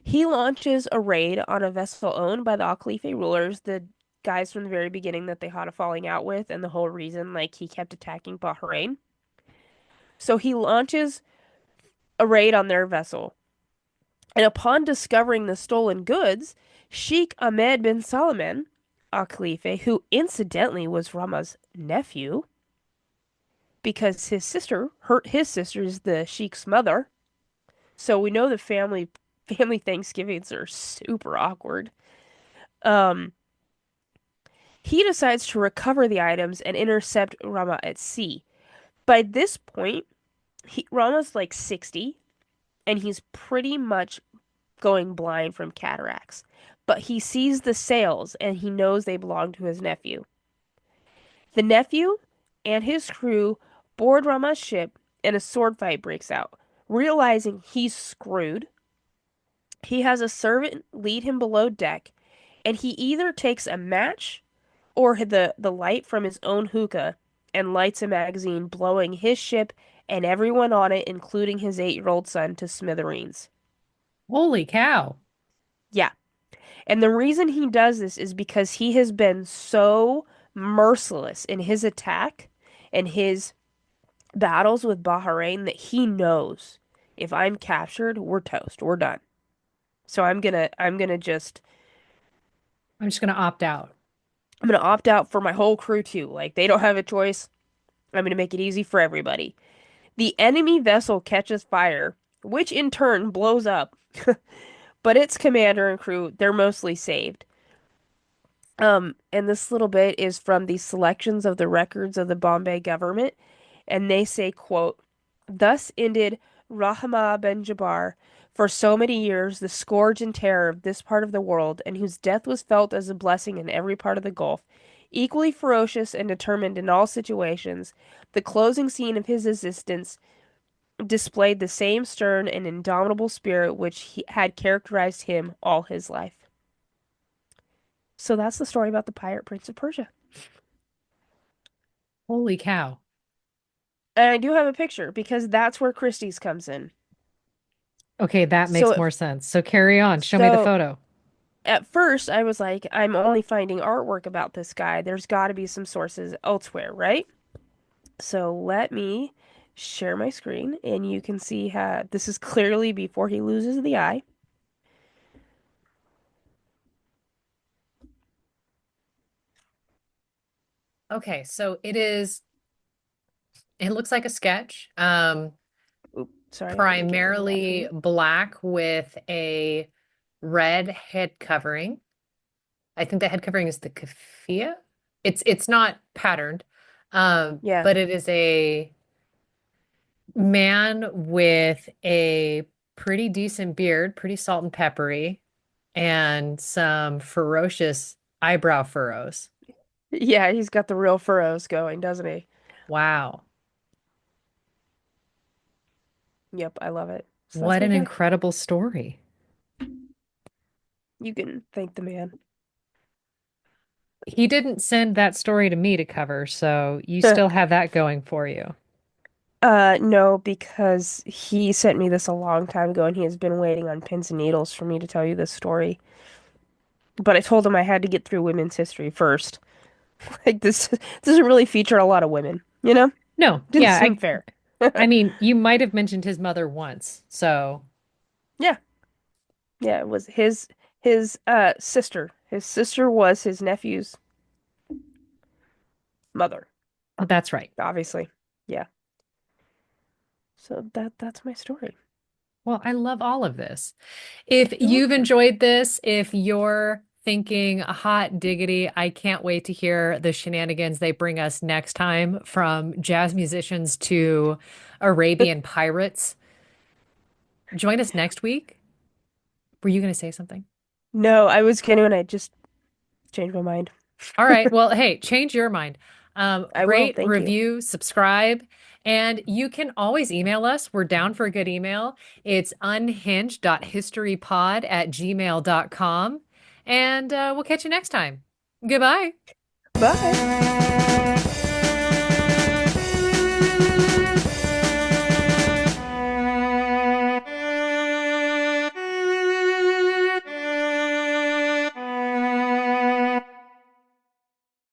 He launches a raid on a vessel owned by the Al Khalifa rulers, the guys from the very beginning that they had a falling out with, and the whole reason like he kept attacking Bahrain. So he launches a raid on their vessel. And upon discovering the stolen goods, Sheikh Ahmed bin Salman Al Khalifa, who incidentally was Rama's nephew, because his sister is the Sheikh's mother. So we know the family Thanksgivings are super awkward. Um, he decides to recover the items and intercept Rama at sea. By this point, Rama's like 60 and he's pretty much going blind from cataracts. But he sees the sails and he knows they belong to his nephew. The nephew and his crew board Rama's ship and a sword fight breaks out. Realizing he's screwed, he has a servant lead him below deck and he either takes a match or the light from his own hookah and lights a magazine, blowing his ship and everyone on it, including his 8-year-old son, to smithereens. Holy cow. Yeah. And the reason he does this is because he has been so merciless in his attack and his battles with Bahrain that he knows if I'm captured, we're toast. We're done. So I'm just going to opt out. I'm gonna opt out for my whole crew too. Like they don't have a choice. I'm gonna make it easy for everybody. The enemy vessel catches fire, which in turn blows up, but its commander and crew, they're mostly saved. And this little bit is from the selections of the records of the Bombay government, and they say, quote, thus ended Rahmah ibn Jabir, for so many years the scourge and terror of this part of the world, and whose death was felt as a blessing in every part of the Gulf. Equally ferocious and determined in all situations, the closing scene of his existence displayed the same stern and indomitable spirit which had characterized him all his life. So that's the story about the pirate Prince of Persia. Holy cow. And I do have a picture because that's where Christie's comes in. Okay, that So makes more if sense. So carry on. Show me the so photo. at first I was like, I'm only finding artwork about this guy. There's got to be some sources elsewhere, right? So let me share my screen and you can see how this is clearly before he loses the eye. Okay, so it looks like a sketch. Oop, sorry, let me get rid of that for Primarily you. black with a red head covering. I think the head covering is the keffiyeh. It's not patterned, Yeah. but it is a man with a pretty decent beard, pretty salt and peppery, and some ferocious eyebrow furrows. Yeah, he's got the real furrows going, doesn't he? Wow. Yep, I love it. So that's What my an story. incredible story. You can thank the man. He didn't send that story to me to cover, so you still have that going for you. No, because he sent me this a long time ago and he has been waiting on pins and needles for me to tell you this story. But I told him I had to get through women's history first. Like this doesn't really feature a lot of women, you know? No, Didn't yeah, seem fair. I mean, you might have mentioned his mother once, so Yeah. Yeah, it was his sister. His sister was his nephew's mother, that's right. obviously. Yeah. So that's my story. Well, I love all of this. If You're you've welcome. enjoyed this, if you're thinking hot diggity, I can't wait to hear the shenanigans they bring us next time from jazz musicians to Arabian pirates. Join us next week. Were you going to say something? No, I was kidding and I just changed my mind. All right. Well, hey, change your mind. I will, Rate, thank you. review, subscribe, and you can always email us. We're down for a good email. It's unhinged.historypod@gmail.com. And we'll catch you next time. Goodbye. Bye.